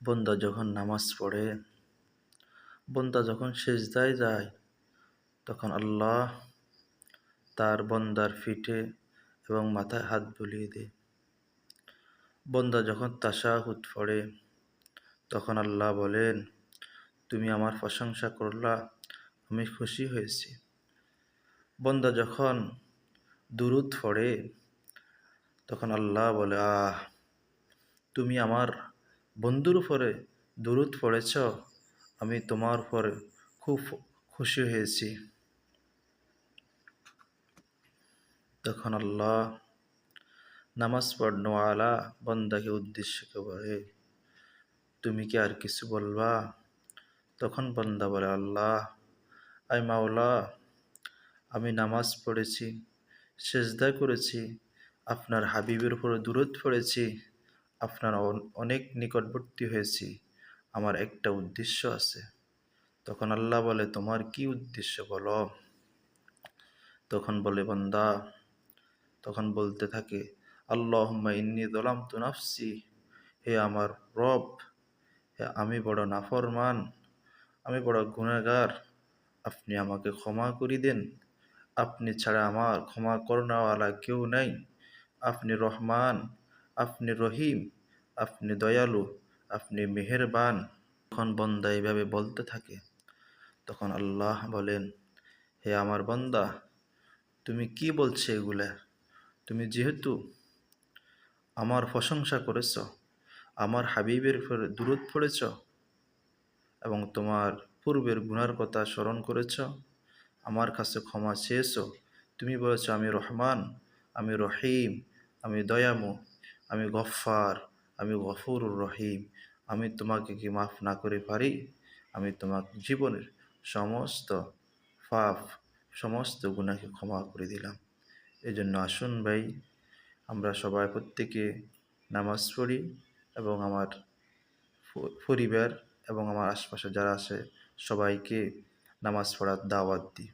বন্দা যখন নামাজ পড়ে, বন্দা যখন সেজদায় যায়, তখন আল্লাহ তার বন্দার পিঠে এবং মাথায় হাত বুলিয়ে দেয়। বন্দা যখন তাশাহুদ পড়ে, তখন আল্লাহ বলেন, তুমি আমার প্রশংসা করলা, আমি খুশি হয়েছি। বন্দা যখন দুরূদ পড়ে, তখন আল্লাহ বলে, তুমি আমার বন্ধুর উপরে দুরূদ পড়েছ, আমি তোমার উপরে খুব খুশি হয়েছি। তখন আল্লাহ নামাজ পড়নওয়ালা বন্দাকে উদ্দেশ্য করে, তুমি কি আর কিছু বলবা? তখন বন্দা বলে, আল্লাহ, আই মাওলা, আমি নামাজ পড়েছি, সেজদা করেছি, আপনার হাবিবের উপর দুরূদ পড়েছি, আপনার অনেক নিকটবর্তী হয়েছি, আমার একটা উদ্দেশ্য আছে। তখন আল্লাহ বলে, তোমার কি উদ্দেশ্য বলো? তখন বলে বান্দা, তখন বলতে থাকে, আল্লাহুম্মা ইন্নী যালামতু নাফসি, হে আমার রব, হে আমি বড় নাফরমান, আমি বড় গুনাহগার, আপনি আমাকে ক্ষমা করে দেন। আপনি ছাড়া আমার ক্ষমা করনেওয়ালা কেউ নাই। আপনি রহমান, আপনি রহিম, আপনি দয়ালু, আপনি মেহেরবান। যখন বান্দা এইভাবে বলতে থাকে, তখন আল্লাহ বলেন, হে আমার বান্দা, তুমি কি বলছো এগুলা? তুমি যেহেতু আমার প্রশংসা করেছ, আমার হাবিবের উপর দুরূদ পড়েছ এবং তোমার পূর্বের গুনার কথা স্মরণ করেছ, আমার কাছে ক্ষমা চেয়েছ, তুমি বলেছ আমি রহমান, আমি রহিম, আমি দয়ামু, আমি গফফার, আমি গফুরুর রহিম, আমি তোমাকে কি মাফ না করে পারি? আমি তোমার জীবনের সমস্ত পাপ, সমস্ত গুনাহকে ক্ষমা করে দিলাম। এই জন্য আসুন ভাই, আমরা সবাই প্রত্যেকে নামাজ পড়ি এবং আমার পরিবার এবং আমার আশপাশে যারা আছে সবাইকে নামাজ পড়ার দাওয়াত দিই।